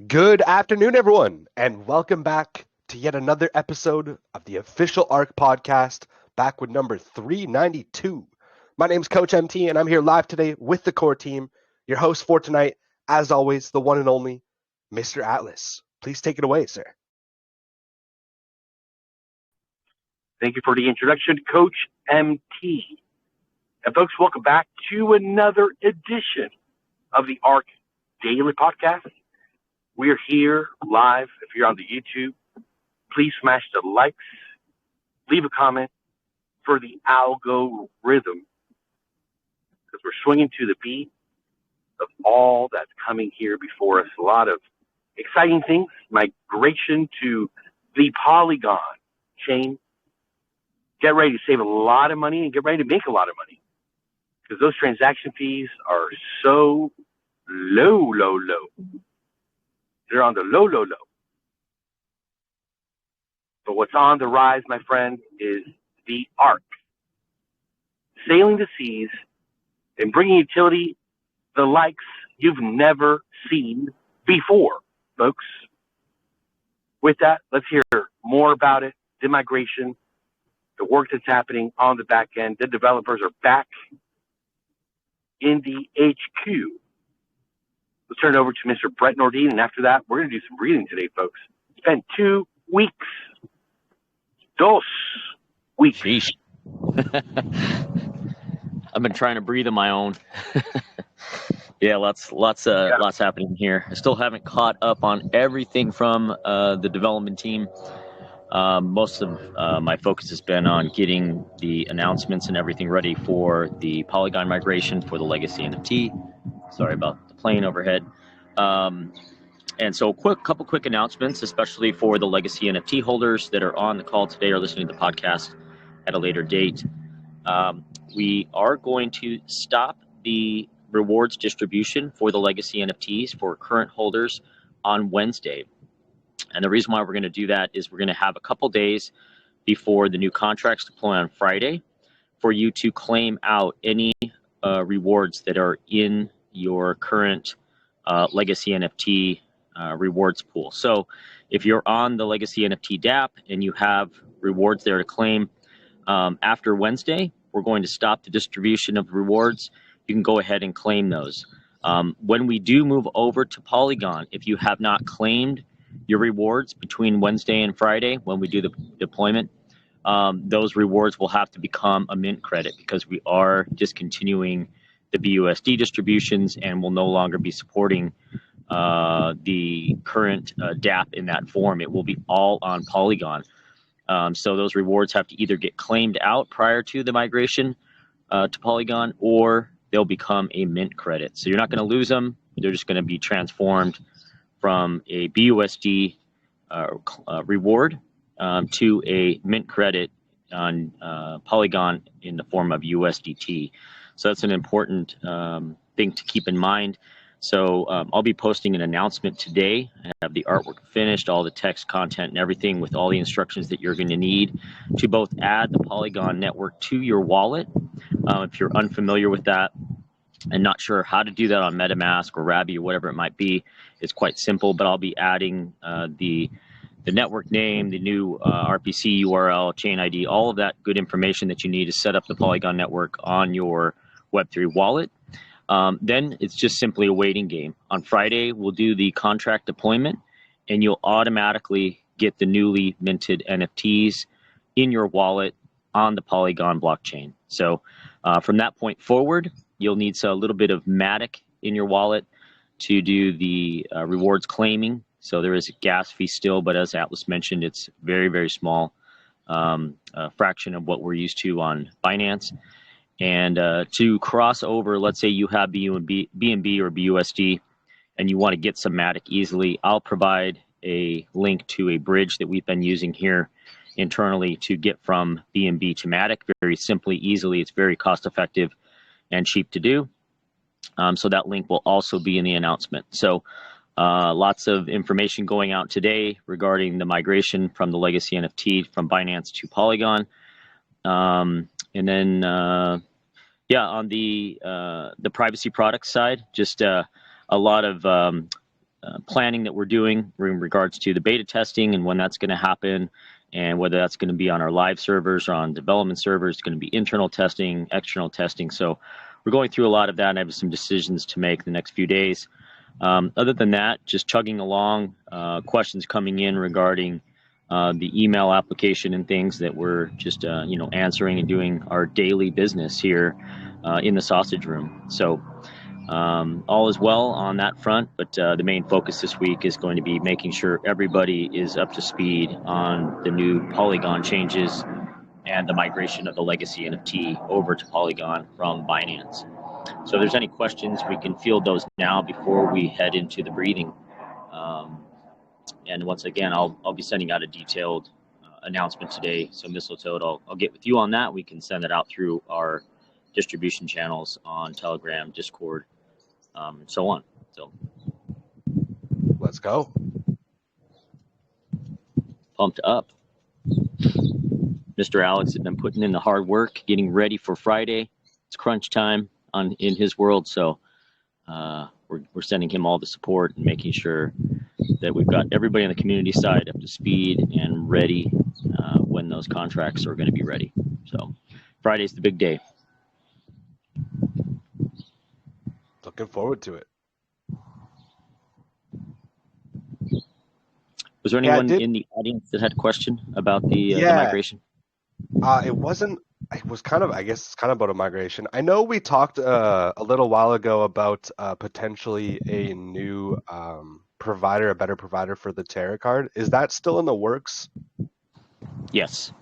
Good afternoon, everyone, and welcome back to yet another episode of the official ARK podcast, back with number 392. My name's Coach MT, and I'm here live today with the core team. Your host for tonight, as always, the one and only Mr. Atlas. Please take it away, sir. Thank you for the introduction, Coach MT. And folks, welcome back to another edition of the ARK Daily Podcast. We are here live. If you're on the YouTube, please smash the likes, leave a comment for the algorithm, because we're swinging to the beat of all that's coming here before us. A lot of exciting things, migration to the Polygon chain. Get ready to save a lot of money and get ready to make a lot of money, because those transaction fees are so low. They're on the low. But what's on the rise, my friend, is the ARK. Sailing the seas and bringing utility the likes you've never seen before, folks. With that, let's hear more about it, the migration, the work that's happening on the back end. The developers are back in the HQ. Let's turn it over to Mr. Brett Nordin, and after that, we're going to do some breathing today, folks. It's been 2 weeks. Dos weeks. Sheesh. I've been trying to breathe on my own. Yeah, lots happening here. I still haven't caught up on everything from the development team. Most of my focus has been on getting the announcements and everything ready for the Polygon migration for the legacy NFT. Sorry about the plane overhead. And so couple quick announcements, especially for the legacy NFT holders that are on the call today or listening to the podcast at a later date. We are going to stop the rewards distribution for the legacy NFTs for current holders on Wednesday. And the reason why we're going to do that is we're going to have a couple days before the new contracts deploy on Friday for you to claim out any rewards that are in your current legacy NFT rewards pool. So if you're on the legacy NFT DApp and you have rewards there to claim, after Wednesday, we're going to stop the distribution of rewards. You can go ahead and claim those. When we do move over to Polygon, if you have not claimed your rewards between Wednesday and Friday, when we do the deployment, those rewards will have to become a mint credit, because we are discontinuing the BUSD distributions and will no longer be supporting the current DApp in that form. It will be all on Polygon. So those rewards have to either get claimed out prior to the migration to Polygon, or they'll become a mint credit. So you're not going to lose them. They're just going to be transformed from a BUSD reward to a mint credit on Polygon in the form of USDT. So that's an important thing to keep in mind. So I'll be posting an announcement today. I have the artwork finished, all the text content and everything, with all the instructions that you're going to need to both add the Polygon network to your wallet. If you're unfamiliar with that and not sure how to do that on MetaMask or Rabby or whatever it might be, it's quite simple. But I'll be adding the network name, the new RPC URL, chain ID, all of that good information that you need to set up the Polygon network on your Web3 wallet. Then it's just simply a waiting game. On Friday, we'll do the contract deployment, and you'll automatically get the newly minted NFTs in your wallet on the Polygon blockchain. So from that point forward, you'll need a little bit of Matic in your wallet to do the rewards claiming. So there is a gas fee still, but as Atlas mentioned, it's very, very small, a fraction of what we're used to on Binance. And to cross over, let's say you have BNB or BUSD and you want to get some Matic easily, I'll provide a link to a bridge that we've been using here internally to get from BNB to Matic very simply, easily. It's very cost effective and cheap to do. So that link will also be in the announcement. So lots of information going out today regarding the migration from the legacy NFT from Binance to Polygon. And then, on the privacy product side, just a lot of planning that we're doing in regards to the beta testing and when that's going to happen, and whether that's going to be on our live servers or on development servers. It's going to be internal testing, external testing. So we're going through a lot of that, and I have some decisions to make the next few days. Other than that, just chugging along, questions coming in regarding the email application and things that we're just answering and doing our daily business here in the sausage room. So all is well on that front, but the main focus this week is going to be making sure everybody is up to speed on the new Polygon changes and the migration of the legacy NFT over to Polygon from Binance. So if there's any questions, we can field those now before we head into the breathing. And once again, I'll be sending out a detailed announcement today. So Mistletoe, I'll get with you on that. We can send it out through our distribution channels on Telegram, Discord, and so on. So let's go. Pumped up. Mr. Alex has been putting in the hard work, getting ready for Friday. It's crunch time in his world, so we're sending him all the support and making sure that we've got everybody on the community side up to speed and ready when those contracts are going to be ready. So Friday's the big day. Looking forward to it. Was there anyone in the audience that had a question about the migration? It wasn't. It was kind of, I guess it's kind of about a migration. I know we talked a little while ago about potentially a new provider, a better provider for the Terra card. Is that still in the works? Yes.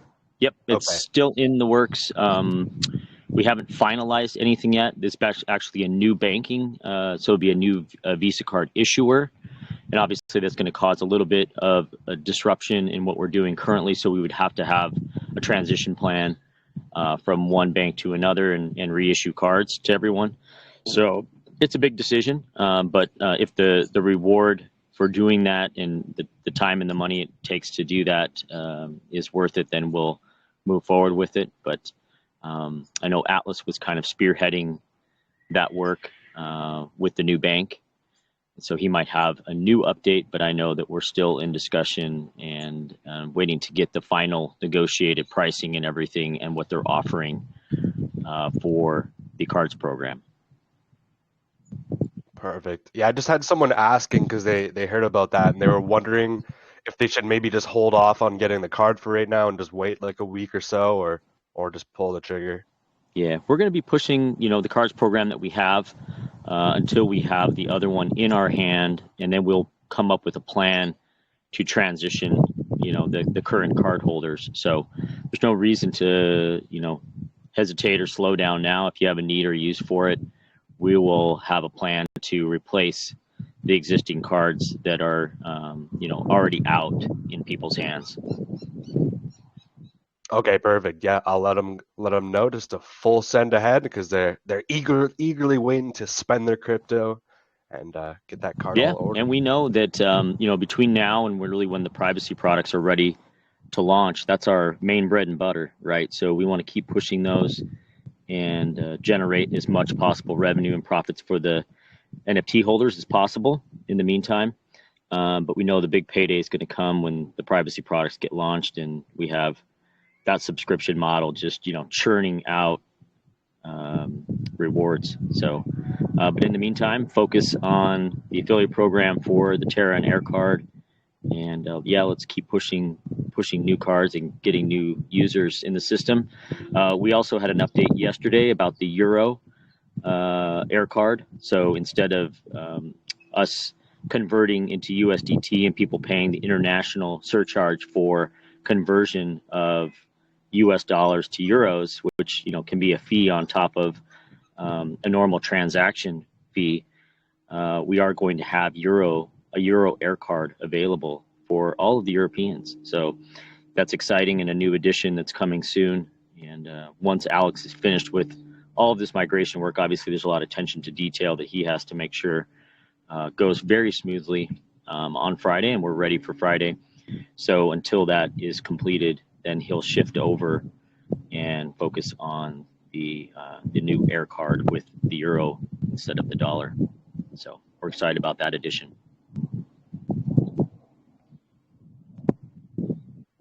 Yep, it's still in the works. We haven't finalized anything yet. This is actually a new banking, so it'll be a new Visa card issuer. And obviously that's going to cause a little bit of a disruption in what we're doing currently. So we would have to have a transition plan from one bank to another and reissue cards to everyone. So it's a big decision. But if the reward for doing that and the time and the money it takes to do that is worth it, then we'll move forward with it. But I know Atlas was kind of spearheading that work with the new bank. So he might have a new update, but I know that we're still in discussion and waiting to get the final negotiated pricing and everything and what they're offering for the cards program. Perfect. Yeah, I just had someone asking because they heard about that and they were wondering if they should maybe just hold off on getting the card for right now and just wait like a week or so, or just pull the trigger. Yeah, we're going to be pushing, the cards program that we have until we have the other one in our hand, and then we'll come up with a plan to transition, the current card holders. So there's no reason to, hesitate or slow down now. If you have a need or use for it, we will have a plan to replace the existing cards that are, already out in people's hands. Okay, perfect. Yeah, I'll let them know just a full send ahead because they're eagerly waiting to spend their crypto and get that card all ordered. And we know that between now and really when the privacy products are ready to launch, that's our main bread and butter, right? So we want to keep pushing those and generate as much possible revenue and profits for the NFT holders as possible in the meantime. But we know the big payday is going to come when the privacy products get launched and we have that subscription model just churning out rewards. So but in the meantime, focus on the affiliate program for the Terra and Air card, and let's keep pushing new cards and getting new users in the system. We also had an update yesterday about the Euro Air card. So instead of us converting into USDT and people paying the international surcharge for conversion of US dollars to euros, which can be a fee on top of a normal transaction fee, we are going to have a Euro Air card available for all of the Europeans. So that's exciting and a new addition that's coming soon. And once Alex is finished with all of this migration work, obviously there's a lot of attention to detail that he has to make sure goes very smoothly on Friday, and we're ready for Friday. So until that is completed, then he'll shift over and focus on the new Air card with the euro instead of the dollar. So we're excited about that addition.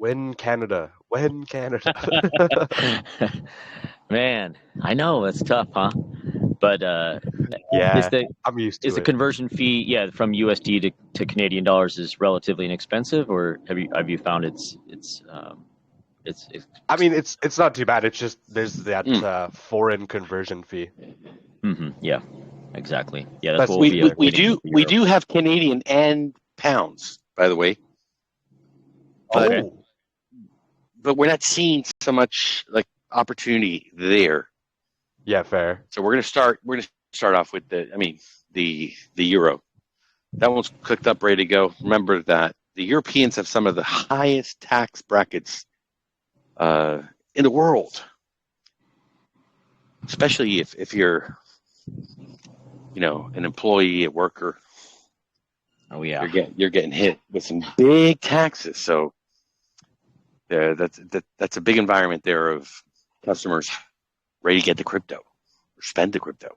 Win Canada. Win Canada. Man, I know it's tough, huh? But Yeah, I'm used is to the it. conversion fee, from USD to Canadian dollars is relatively inexpensive, or have you found it's I mean, it's not too bad. It's just there's that Mm. foreign conversion fee. Yeah, exactly. Yeah, that's That's what we'll be We waiting do for the we euro. do have Canadian and pounds, by the way, but Okay. we're not seeing so much like opportunity there. Yeah, fair. So we're gonna start off with the euro. That one's cooked up, ready to go. Remember that the Europeans have some of the highest tax brackets in the world, especially if you're an employee, a worker. Oh yeah. You're getting hit with some big taxes. So that's a big environment there of customers ready to get the crypto or spend the crypto.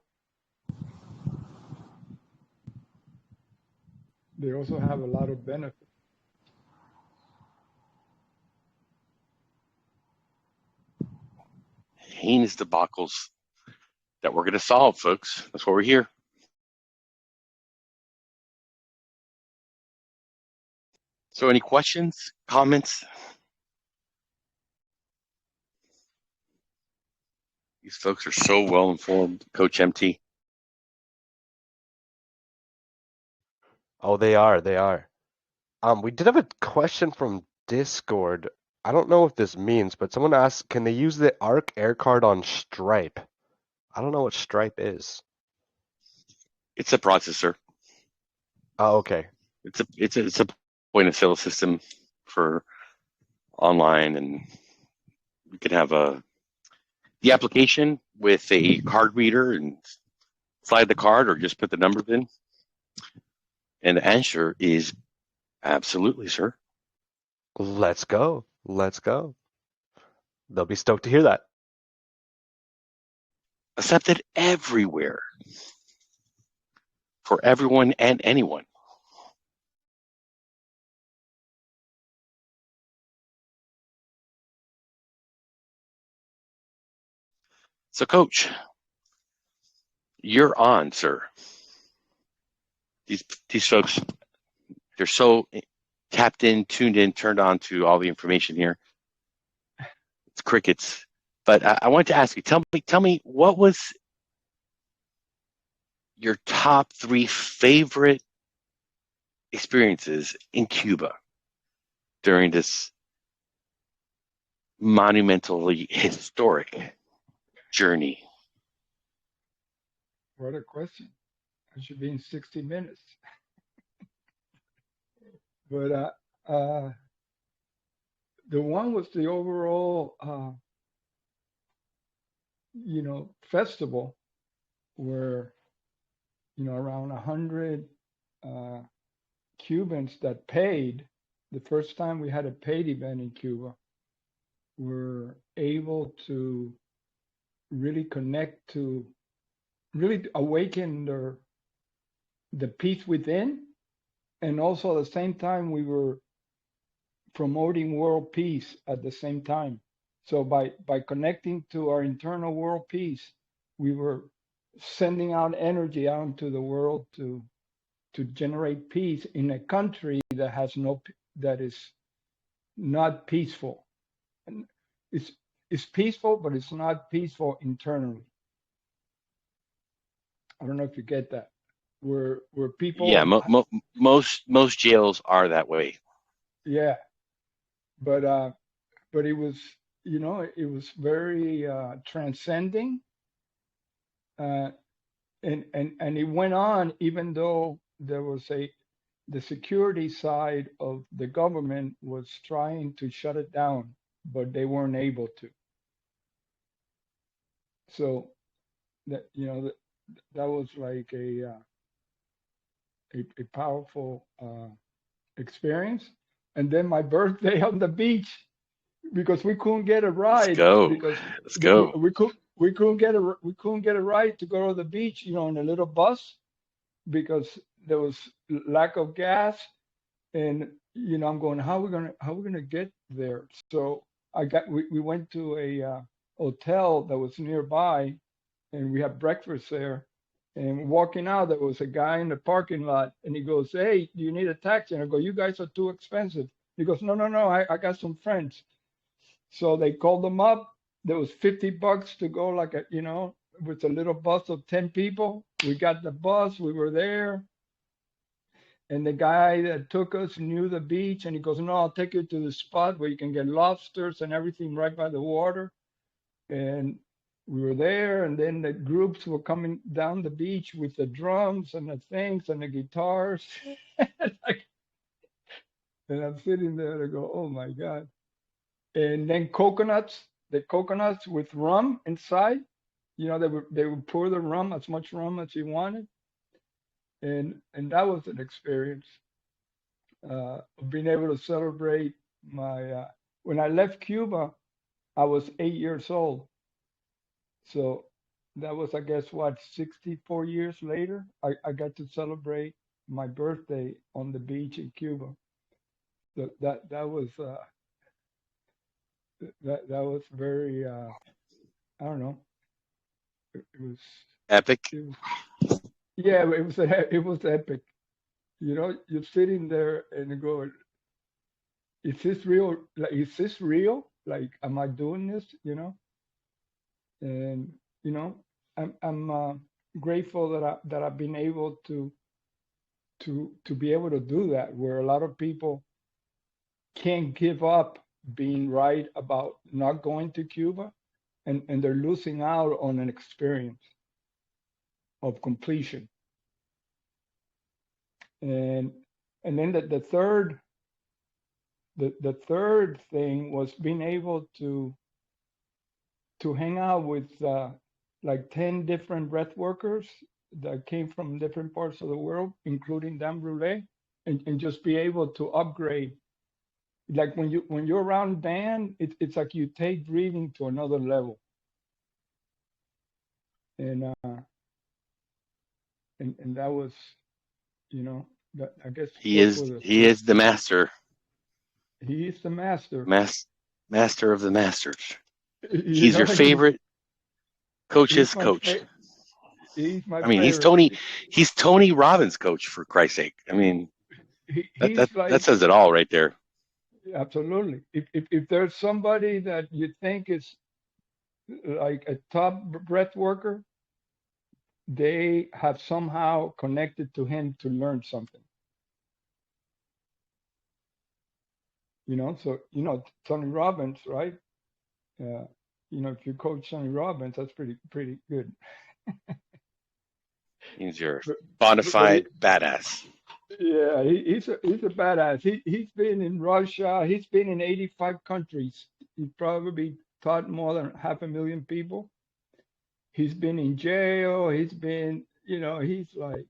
They also have a lot of benefits. Heinous debacles that we're going to solve, folks. That's why we're here. So any questions, comments? These folks are so well informed, Coach MT. Oh, they are. They are. We did have a question from Discord. I don't know what this means, but someone asked, can they use the ARK air card on Stripe? I don't know what Stripe is. It's a processor. Oh, okay. It's a point of sale system for online, and you can have the application with a card reader and slide the card or just put the numbers in. And the answer is absolutely, sir. Let's go. Let's go. They'll be stoked to hear that. Accepted everywhere for everyone and anyone. So, Coach, you're on, sir. These folks, they're so tapped in, tuned in, turned on to all the information here. It's crickets. But I wanted to ask you, tell me, what was your top 3 favorite experiences in Cuba during this monumentally historic journey? What a question. I should be in 60 minutes. But the one was the overall, festival where, around 100 Cubans that paid. The first time we had a paid event in Cuba, were able to really connect to, really awaken the peace within. And also at the same time, we were promoting world peace at the same time. So by connecting to our internal world peace, we were sending out energy out into the world to generate peace in a country that is not peaceful. And it's peaceful, but it's not peaceful internally. I don't know if you get that. Where people, Yeah, most jails are that way. yeah, but it was, it was very transcending, and it went on even though there was the security side of the government was trying to shut it down, but they weren't able to. So that that was like a powerful experience. And then my birthday on the beach, because we couldn't get a Let's ride, go. because Let's go. we couldn't get a ride to go to the beach, in a little bus, because there was lack of gas. And I'm going, how we gonna get there? So we went to a hotel that was nearby, and we had breakfast there. And walking out, there was a guy in the parking lot, and he goes, "Hey, do you need a taxi?" And I go, "You guys are too expensive." He goes, "No, no, no, I got some friends." So they called them up. There was $50 to go, like with a little bus of 10 people. We got the bus. We were there. And the guy that took us knew the beach, and he goes, "No, I'll take you to the spot where you can get lobsters and everything right by the water." And we were there, and then the groups were coming down the beach with the drums and the things and the guitars. And I'm sitting there and I go, "Oh my God." And then the coconuts with rum inside. They would pour the rum, as much rum as you wanted. And that was an experience. Being able to celebrate when I left Cuba, I was 8 years old. So that was, I guess, what, 64 years later, I got to celebrate my birthday on the beach in Cuba. So that was very, I don't know. It was, Epic. yeah, it was epic. You're sitting there and you go, "Is this real? Like, is this real? Like, am I doing this?" And I'm grateful that I've been able to be able to do that, where a lot of people can't give up being right about not going to Cuba, and they're losing out on an experience of completion. And then the third thing was being able to hang out with like 10 different breath workers that came from different parts of the world, including Dan Brule, and just be able to upgrade. Like when you're around Dan, it's like you take breathing to another level. And and that was, I guess He those is were the he three. is the master, He is the master. master of the masters. You He's know, your favorite he's coach's my coach. fa- he's my I mean, he's favorite. Tony Robbins' coach, for Christ's sake. I mean, He's that like, says it all right there. absolutely. If there's somebody that you think is like a top breath worker, they have somehow connected to him to learn something. So Tony Robbins, right? If you coach Tony Robbins, that's pretty good. He's your But, but bona badass. yeah, he's a badass. He's been in Russia. He's been in 85 countries. He probably taught more than 500,000 people. He's been in jail. He's been, he's like,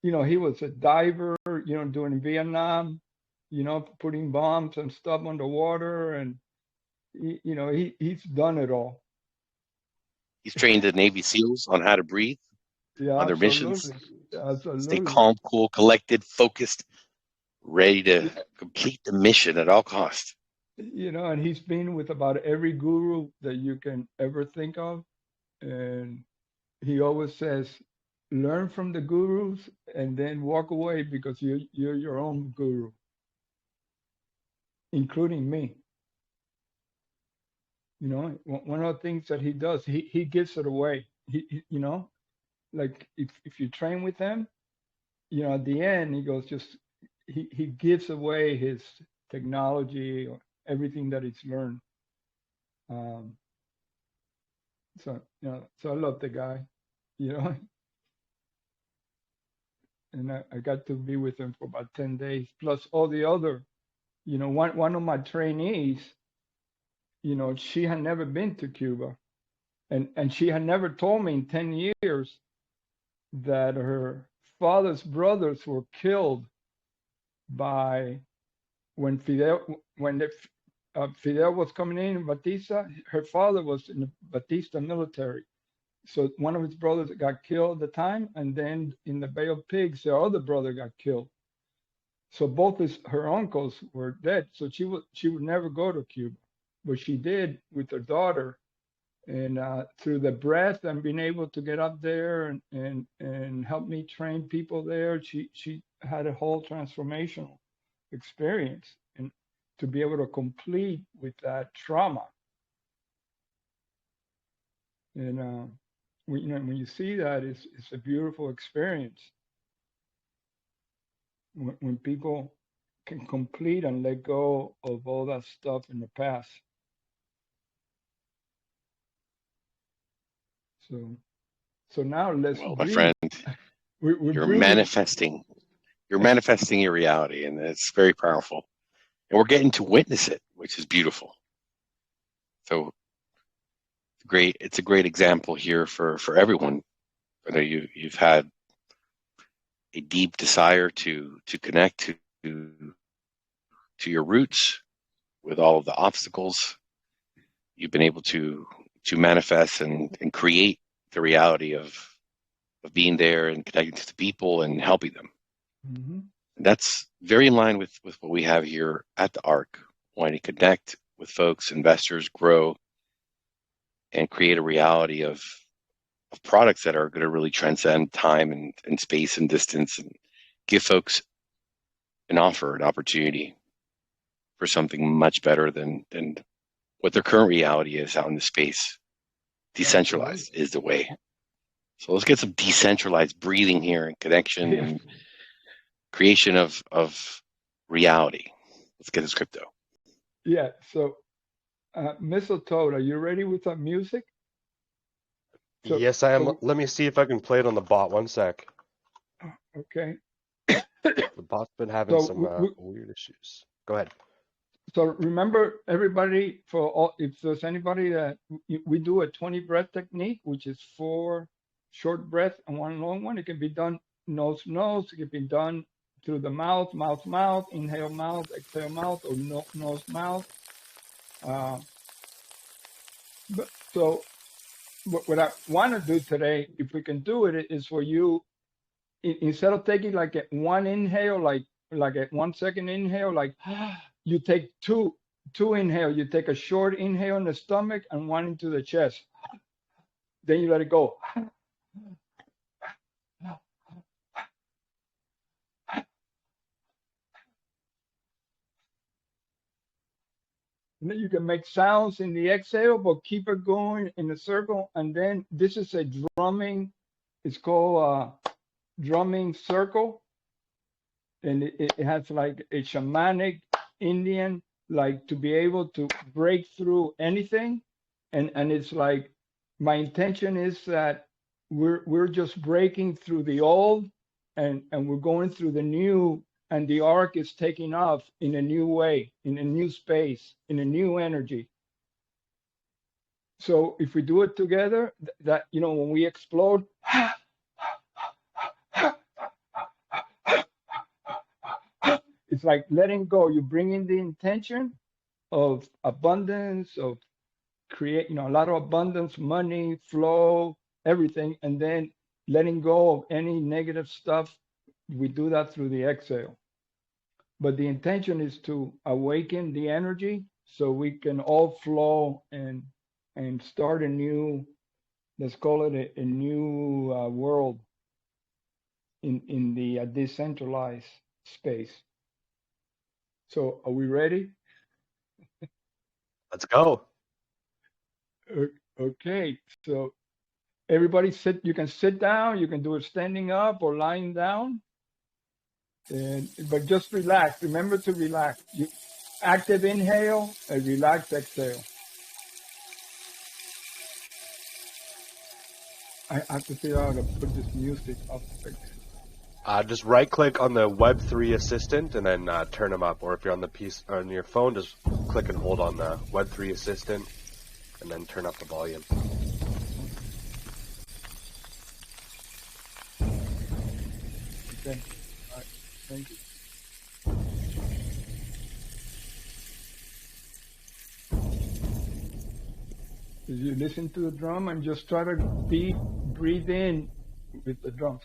he was a diver, doing Vietnam, putting bombs and stuff underwater, and he's done it all. He's trained the Navy SEALs on how to breathe Yeah, on their missions. absolutely, Stay absolutely. calm, cool, collected, focused, ready to complete the mission at all costs. And he's been with about every guru that you can ever think of, and he always says, learn from the gurus and then walk away, because you're your own guru, including me. One of the things that he does, he gives it away. Like if you train with him, at the end he goes, just he gives away his technology or everything that he's learned. Um, so I love the guy, you know, and I got to be with him for about 10 days, plus all the other, one of my trainees, she had never been to Cuba, and she had never told me in 10 years that her father's brothers were killed by Fidel was coming in Batista. Her father was in the Batista military. So one of his brothers got killed at the time, and then in the Bay of Pigs, their other brother got killed. So both her uncles were dead. So she would never go to Cuba, but she did with her daughter. And through the breath and being able to get up there and help me train people there, she had a whole transformational experience, and to be able to complete with that trauma. And when you see that, it's a beautiful experience. When people can complete and let go of all that stuff in the past. So now let's Well, my breathe. friend, We're you're breathing. manifesting. You're manifesting your reality, and it's very powerful. And we're getting to witness it, which is beautiful. So great. It's a great example here for everyone. I know you've had a deep desire to connect to your roots with all of the obstacles. You've been able to manifest and create the reality of being there and connecting to the people and helping them. Mm-hmm. That's very in line with what we have here at the ARK, wanting to connect with folks, investors, grow, and create a reality of products that are going to really transcend time and space and distance, and give folks an opportunity for something much better than what their current reality is out in the space. Decentralized is the way. So let's get some decentralized breathing here and connection and creation of reality. Let's get this crypto. Yeah. So, Mistletoe, are you ready with that music? So, yes, I am. Let me see if I can play it on the bot. One sec. Okay. The bot's been having some weird issues. Go ahead. So remember, everybody, if there's anybody that we do a 20 breath technique, which is 4 short breaths and 1 long one. It can be done nose to nose. It can be done through the mouth, mouth, inhale mouth, exhale mouth, or nose mouth. But what I want to do today, if we can do it, is for you, instead of taking like a 1 inhale, like a 1 second inhale, like you take two inhale. You take a short inhale in the stomach and 1 into the chest. Then you let it go. And then you can make sounds in the exhale, but keep it going in a circle. And then this is a drumming. It's called drumming circle. And it has like a shamanic Indian, like to be able to break through anything. And it's like, my intention is that we're just breaking through the old and we're going through the new, and the ark is taking off in a new way, in a new space, in a new energy. So if we do it together, that, when we explode, it's like letting go. You bring in the intention of abundance, of create, a lot of abundance, money, flow, everything, and then letting go of any negative stuff. We do that through the exhale. But the intention is to awaken the energy so we can all flow and start a new, let's call it a new world in the decentralized space. So are we ready? Let's go. Okay, so everybody sit. You can sit down. You can do it standing up or lying down. But just relax. Remember to relax. You active inhale and relaxed exhale. I have to figure out how to put this music up. Just right-click on the Web3 assistant and then turn them up. Or if you're on the piece on your phone, just click and hold on the Web3 assistant and then turn up the volume. Okay. All right. Thank you. As you listen to the drum and just try to breathe in with the drums.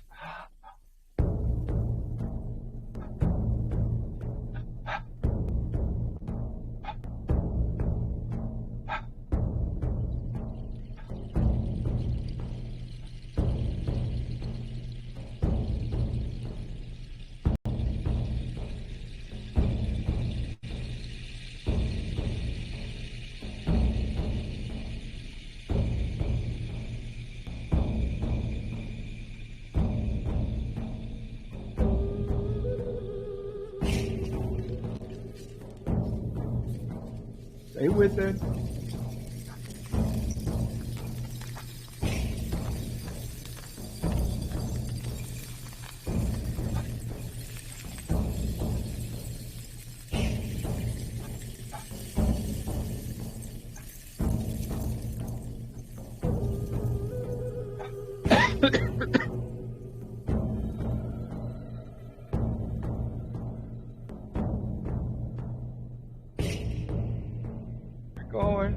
Stay with it. Going.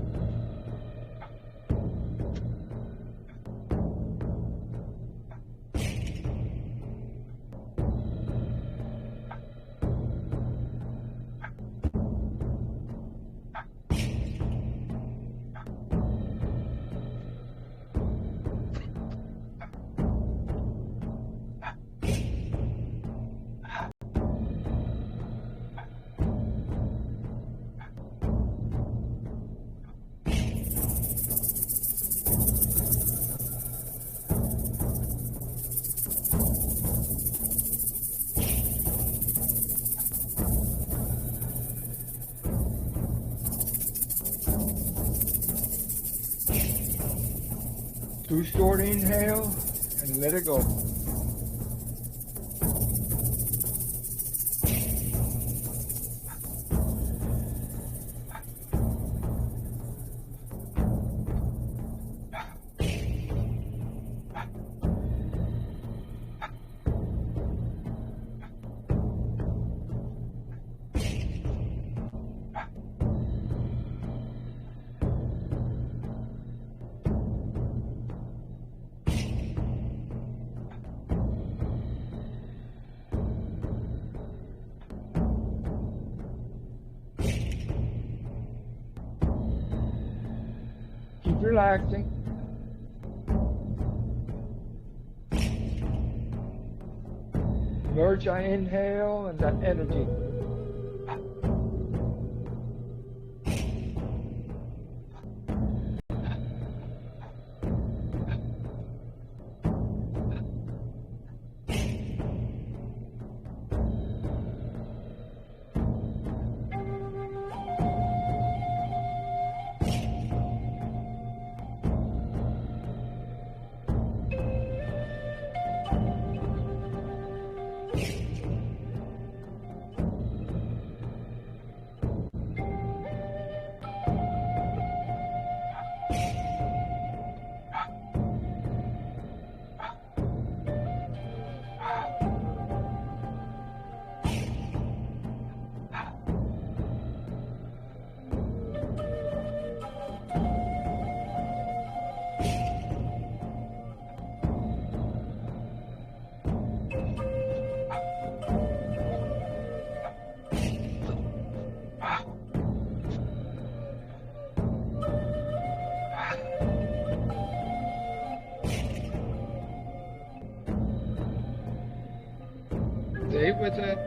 Two short inhale and let it go. Keep relaxing. Merge our inhale and that energy. Stay with it.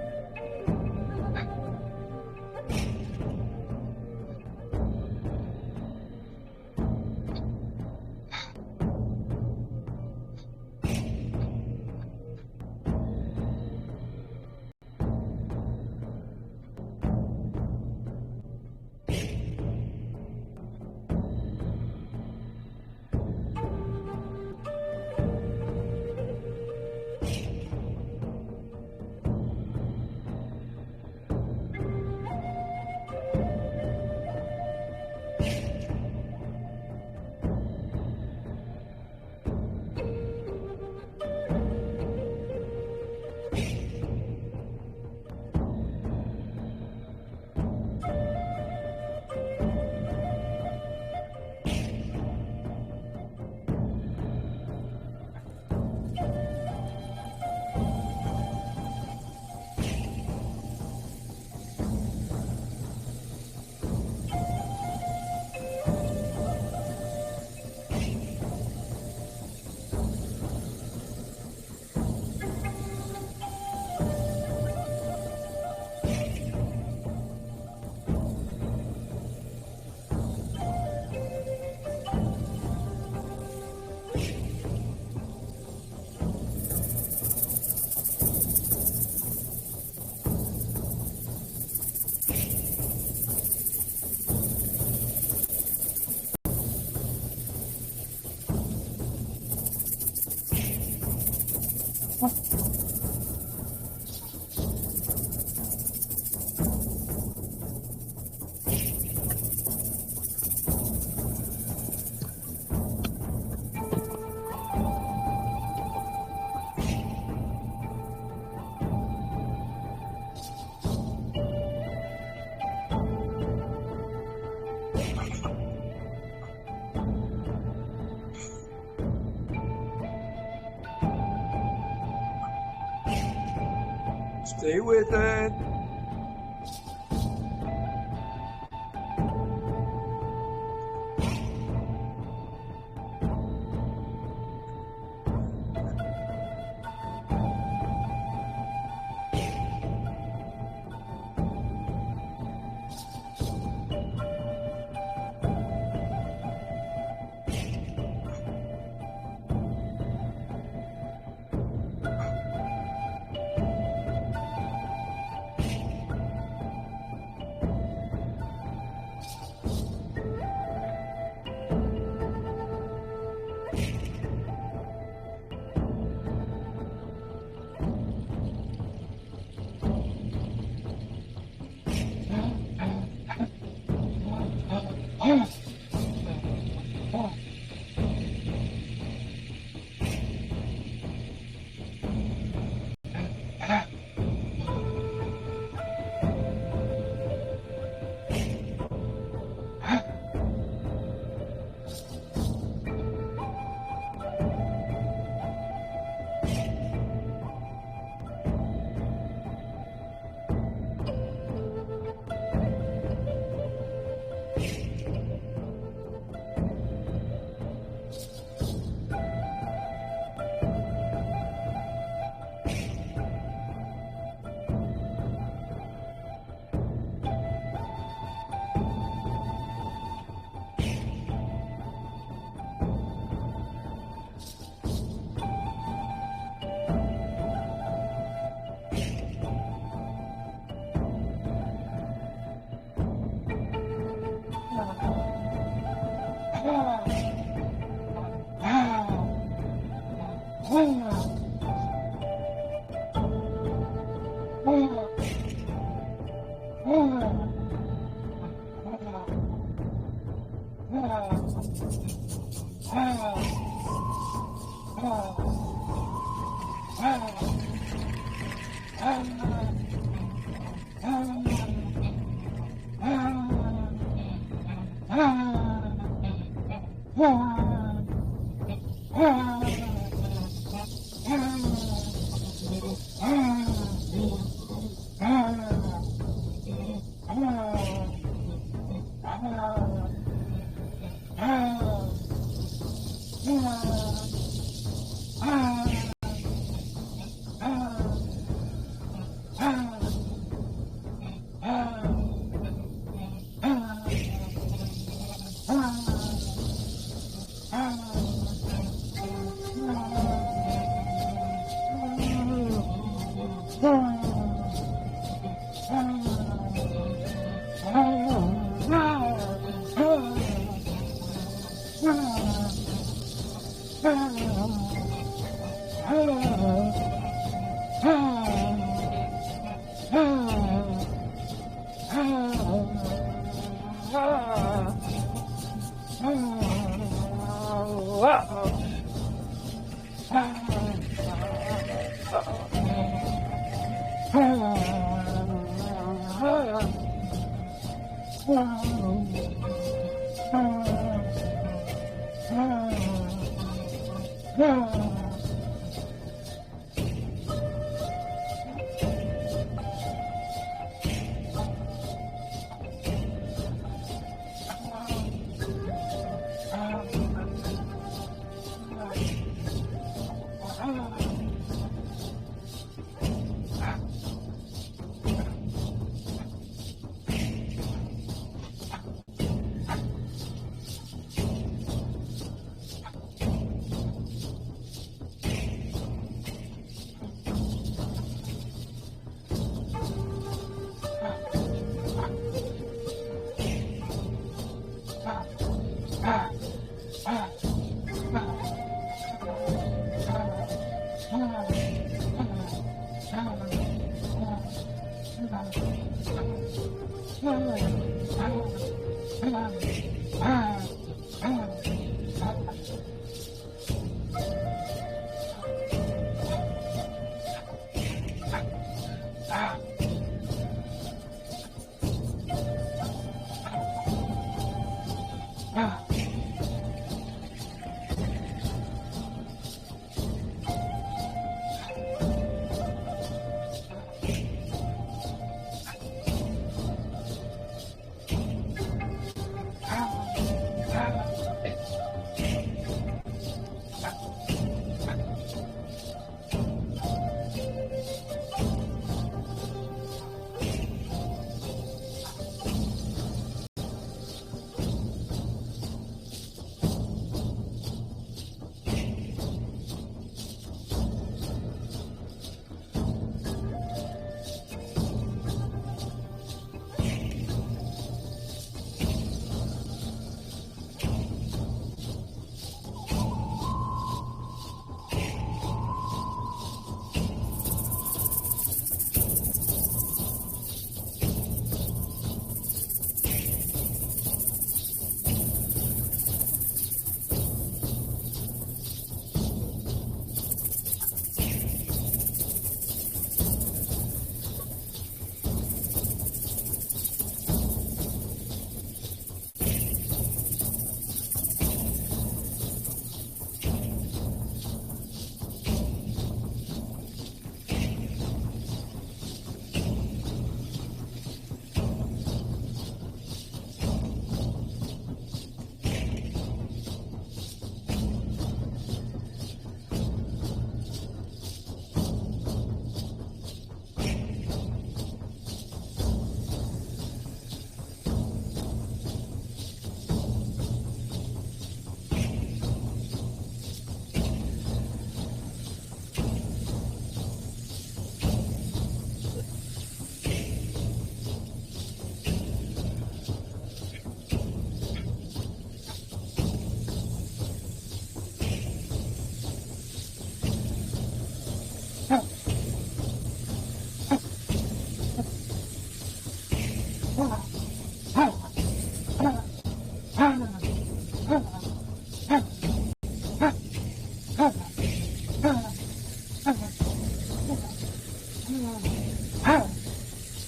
Stay with it.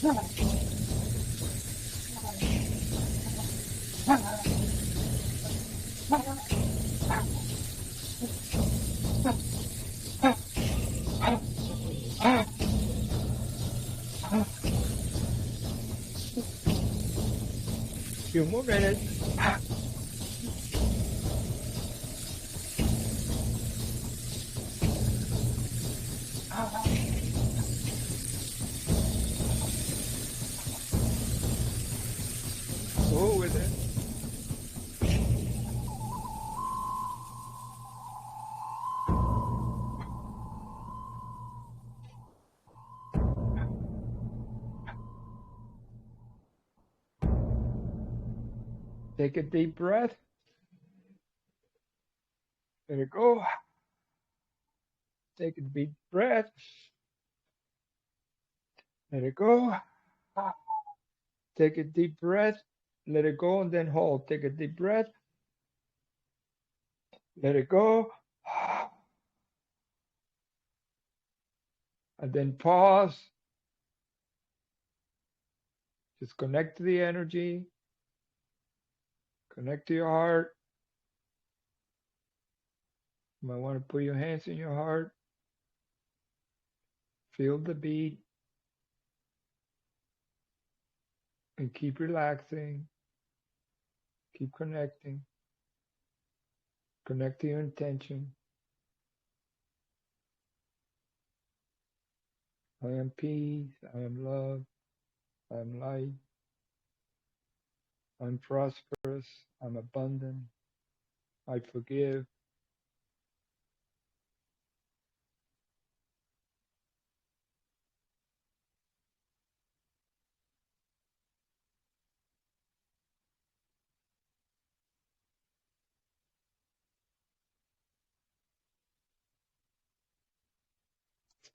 Few more minutes. Go with it. Take a deep breath. Let it go. Take a deep breath. Let it go. Take a deep breath. Let it go and then hold. Take a deep breath. Let it go. And then pause. Just connect to the energy. Connect to your heart. You might want to put your hands in your heart. Feel the beat. And keep relaxing. Keep connecting. Connect to your intention. I am peace. I am love. I am light. I'm prosperous. I'm abundant. I forgive.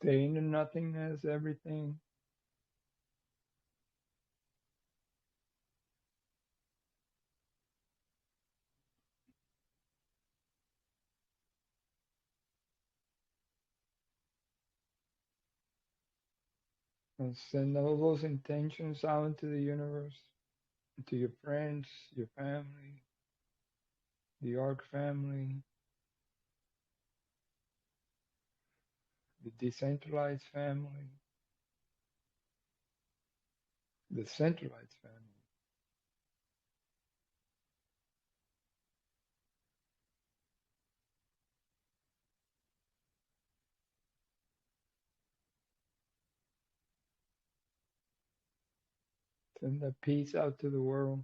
Stay in the nothingness, everything. And send all those intentions out into the universe, to your friends, your family, the ARK family, the decentralized family, the centralized family. Send that peace out to the world.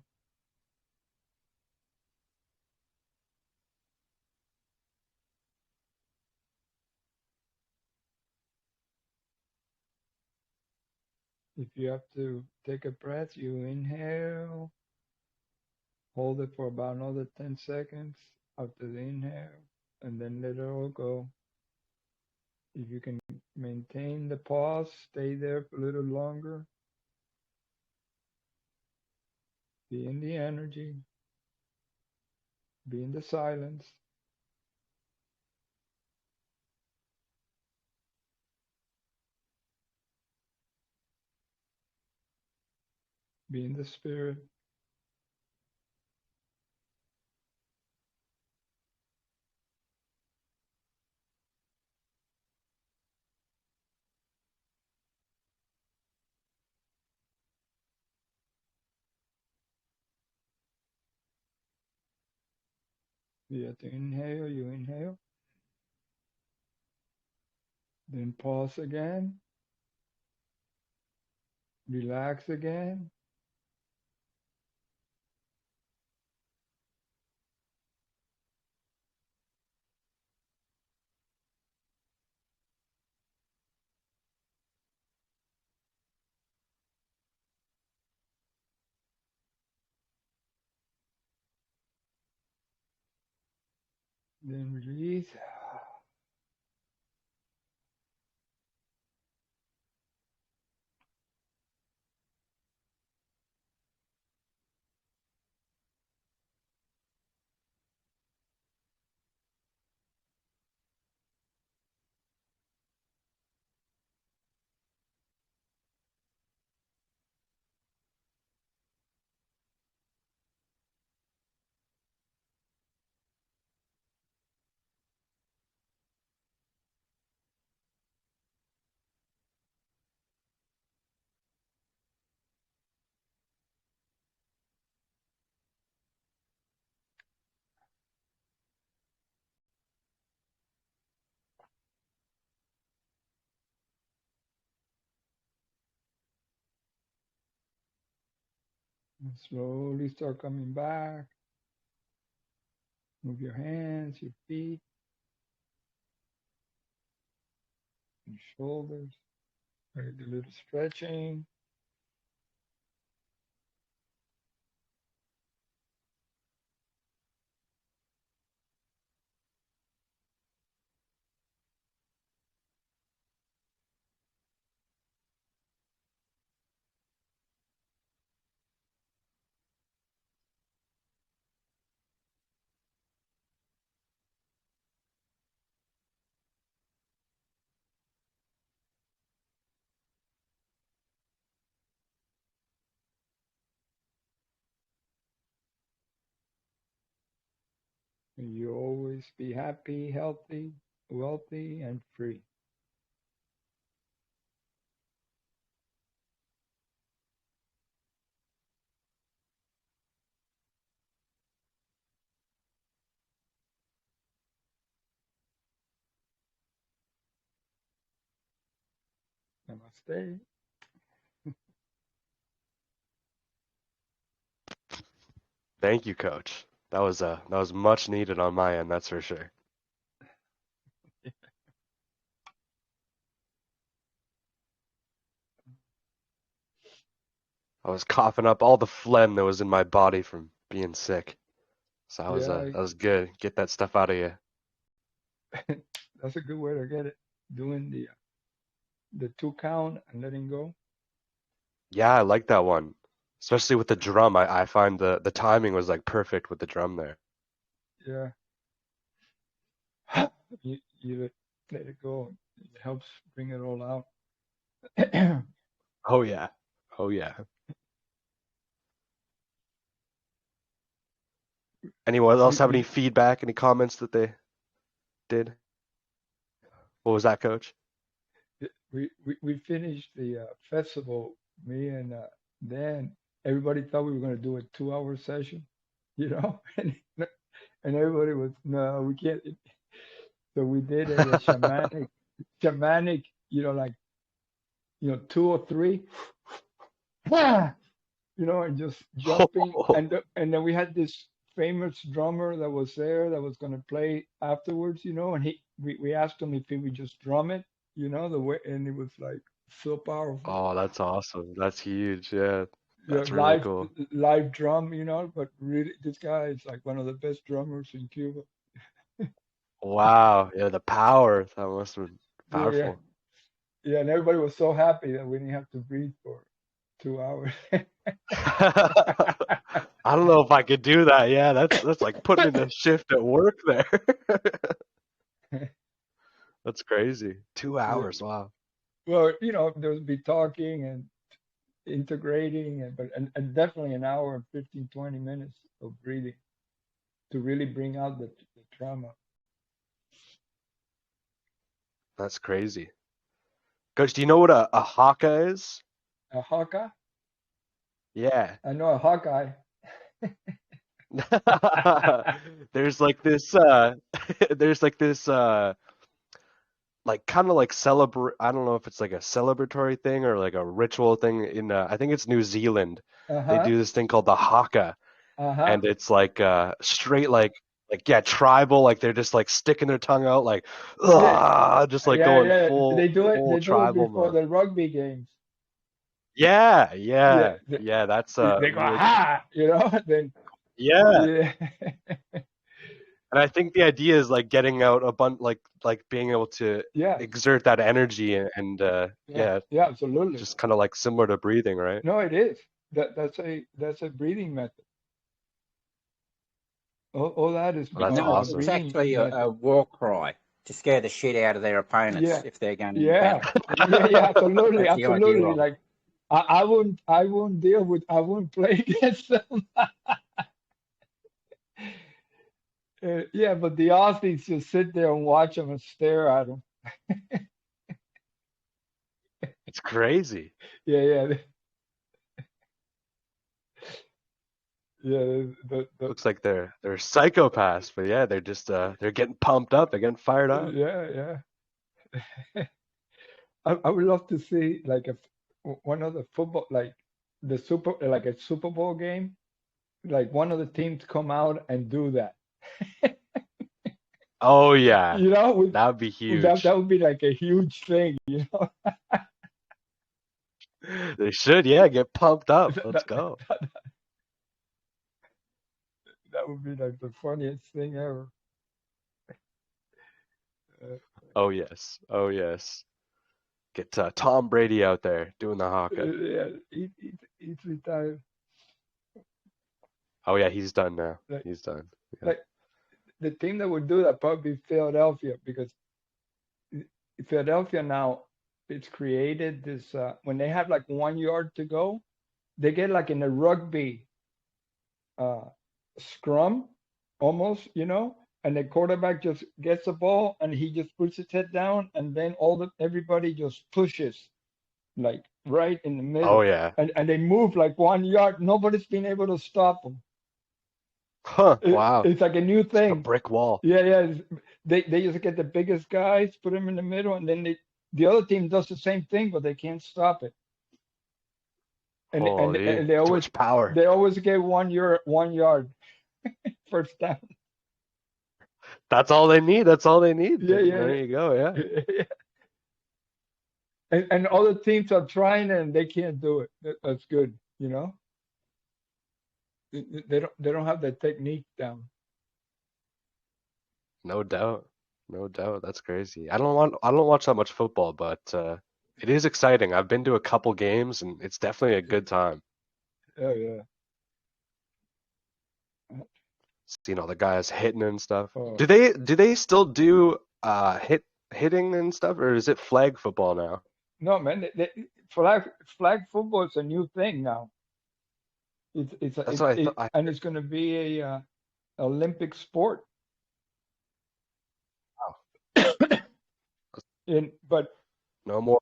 If you have to take a breath, you inhale, hold it for about another 10 seconds after the inhale, and then let it all go. If you can maintain the pause, stay there for a little longer. Be in the energy, be in the silence. Be in the spirit. You have to inhale, you inhale. Then pause again. Relax again. Then release. And slowly start coming back. Move your hands, your feet, your shoulders. Right, do a little stretching. And you always be happy, healthy, wealthy, and free. Namaste. Thank you, Coach. That was much needed on my end, that's for sure. I was coughing up all the phlegm that was in my body from being sick. So Yeah, that was good. Get that stuff out of you. that's a good way to get it. Doing the 2 count and letting go. Yeah, I like that one. Especially with the drum. I find the timing was like perfect with the drum there. Yeah. You let it go. It helps bring it all out. Oh yeah. Oh yeah. Anyone else we, have any we feedback, any comments that they did? What was that, Coach? we finished the festival. Me and Dan. Everybody thought we were going to do a 2 hour session, you know, and everybody was no, we can't. So we did a shamanic, like 2 or 3, and just jumping, and then we had this famous drummer that was there that was going to play afterwards, and we asked him if he would just drum it, the way, and it was like so powerful. Oh, that's awesome. That's huge. Yeah. Yeah, That's really live cool. live drum, but really this guy is like one of the best drummers in Cuba. Wow. Yeah, the power. That must have been Yeah, yeah, powerful. yeah, and everybody was so happy that we didn't have to breathe for 2 hours. I don't know if I could do that. Yeah, that's like putting in a shift at work there. That's crazy. 2 hours. Wow. Well, there would be talking and integrating, and definitely an hour and 15, 20 minutes of breathing to really bring out the trauma. That's crazy. Coach, do you know what a haka is? A Hawkeye? Yeah. I know a Hawkeye. There's like this there's like this like kind of like celebrate, I don't know if it's like a celebratory thing or like a ritual thing in I think it's New Zealand. They Uh-huh. do this thing called the haka, Uh-huh. and it's like straight like yeah, tribal, like they're just like sticking their tongue out like Yeah, just like yeah, going yeah. full They do it tribal before mode. the rugby games. Yeah, Yeah. yeah. Yeah, that's They go, really cool. ha, then Yeah. yeah. And I think the idea is like getting out a bunch, like being able to Yes. exert that energy and Yeah. yeah, Yeah, absolutely. just kind of like similar to breathing, right? No, it is. That's a breathing method. All that is Well, that's No, a it's awesome. breathing actually a method. war cry to scare the shit out of their opponents Yeah. if they're going in Yeah. battle. Yeah, absolutely, That's the idea absolutely. of it. Like I wouldn't play against them. Yeah, but the Aussies just sit there and watch them and stare at them. It's crazy. Yeah, yeah, yeah. Looks like they're psychopaths, but yeah, they're just they're getting pumped up, they're getting fired up. Yeah, yeah. I would love to see like one of the football, like the like a Super Bowl game, like one of the teams come out and do that. Oh yeah, You know, that would be that huge. would be like a huge thing, you know. They should, yeah, get pumped up. Let's that, go. that would be like the funniest thing ever. Uh, Oh yes, oh yes. Get Tom Brady out there doing the haka. yeah, he's retired. Oh yeah, he's done now. Like, He's done. Yeah. like the team that would do that probably be Philadelphia, because Philadelphia now, it's created this when they have like 1 yard to go, they get like in a rugby uh, scrum almost, you know, and the quarterback just gets the ball and he just puts his head down, and then everybody just pushes like right in the Oh middle, yeah. and they move like 1 yard. Nobody's been able to stop them. Huh. Wow. It's like a new It's like a thing. brick wall. Yeah. They just get the biggest guys, put them in the middle, and then the other team does the same thing, but they can't stop it. And Holy, they too always much power. get 1 yard first down. That's all they need. That's all they need. Yeah. There you go. Yeah. And other teams are trying and they can't do it. That's good, you know. They don't have the technique down. No doubt. No doubt. That's crazy. I don't watch that much football, but it is exciting. I've been to a couple games and it's definitely a good time. Oh yeah. Seeing all the guys hitting and stuff. Oh. Do they still do hitting and stuff, or is it flag football now? No, man. Flag football is a new thing now. That's what I thought. And it's going to be a Olympic sport. Wow. But no more.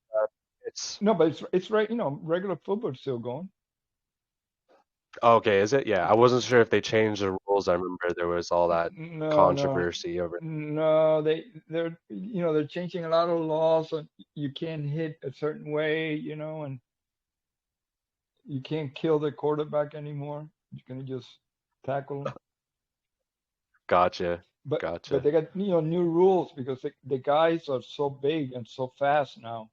but it's right. You know, regular football's still going. Okay, is it? Yeah, I wasn't sure if they changed the rules. I remember there was all that controversy over. No, they're changing a lot of laws, and you can't hit a certain way, you know, and you can't kill the quarterback anymore. You're gonna just tackle him. Gotcha. But they got new rules because the guys are so big and so fast now.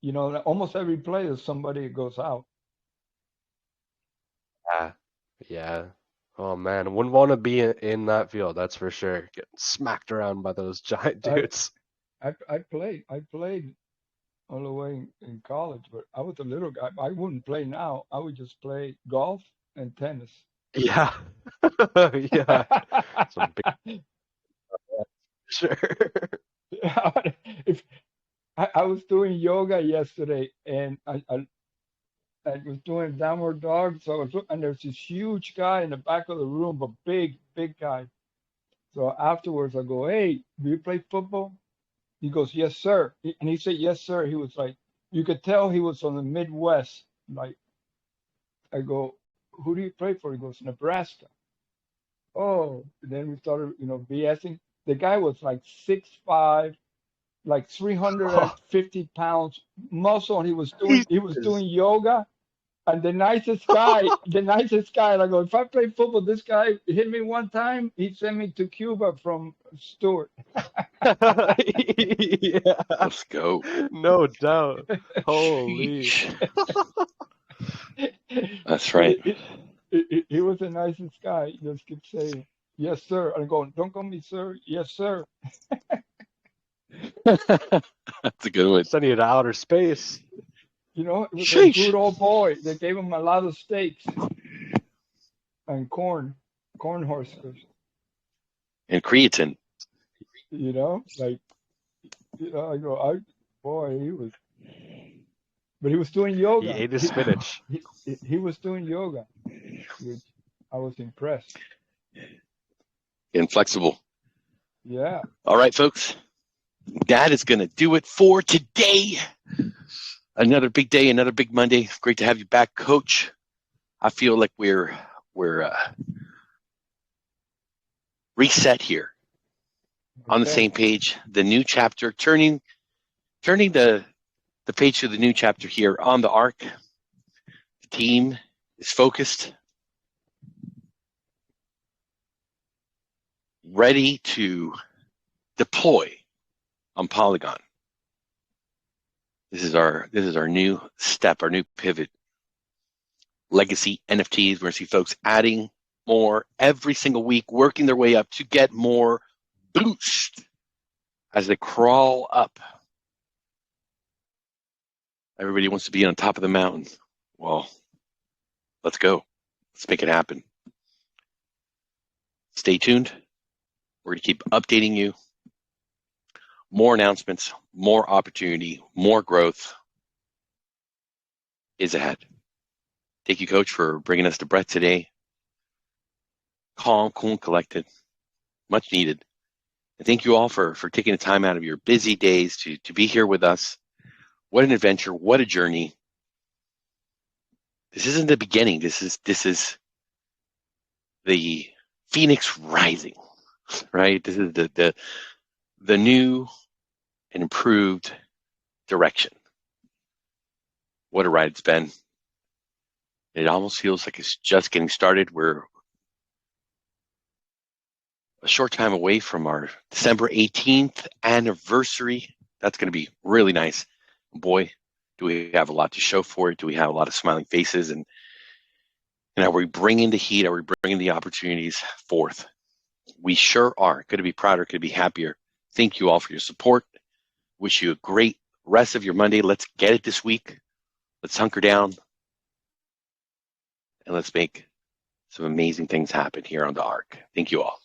You know, almost every play there's somebody goes out. Yeah. Oh man, wouldn't want to be in that field. That's for sure. Getting smacked around by those giant dudes. I played all the way in college, but I was a little guy. I wouldn't play now. I would just play golf and tennis. Yeah. Yeah. Some big... Sure. If I was doing yoga yesterday, and I was doing downward dog, and there's this huge guy in the back of the room, a big guy. So afterwards I go, "Hey, do you play football?" He goes, "Yes, sir." And he said, "Yes, sir." He was like, you could tell he was from the Midwest. Like, I go, "Who do you play for?" He goes, "Nebraska." Oh, and then we started, BSing. The guy was like 6'5", like 350 pounds muscle, and he was doing yoga. And the nicest guy, and I go, if I play football, this guy hit me one time, he sent me to Cuba from Stewart. Yeah. Let's go. No doubt. Holy. That's right. He was the nicest guy. He just kept saying, "Yes, sir." I'm going, "Don't call me sir." "Yes, sir." That's a good one. Sending you to outer space. It was a good old boy. They gave him a lot of steaks and corn huskers. And creatine. I go, he was, but he was doing yoga. He ate his spinach. He was doing yoga, which I was impressed. Inflexible. Yeah. All right, folks. That is going to do it for today. Another big day, another big Monday. Great to have you back, Coach. I feel like we're reset here, on the same page. The new chapter, turning the page to the new chapter here on the ARK. team is focused, ready to deploy on Polygon. This is our new step, our new pivot. Legacy NFTs. We're going to see folks adding more every single week, working their way up to get more boost as they crawl up. Everybody wants to be on top of the mountain. Well, let's go. Let's make it happen. Stay tuned. We're going to keep updating you. More announcements, more opportunity, more growth is ahead. Thank you, Coach, for bringing us to breath today. Calm, cool, and collected. Much needed. And thank you all for taking the time out of your busy days to be here with us. What an adventure. What a journey. This isn't the beginning. This is the Phoenix rising, right? This is the new and improved direction. What a ride it's been. It almost feels like it's just getting started. We're a short time away from our December 18th anniversary. That's going to be really nice. Boy, do we have a lot to show for it. Do we have a lot of smiling faces? And are we bringing the heat? Are we bringing the opportunities forth? We sure are. Could be prouder, could be happier. Thank you all for your support. Wish you a great rest of your Monday. Let's get it this week. Let's hunker down. And let's make some amazing things happen here on the ARK. Thank you all.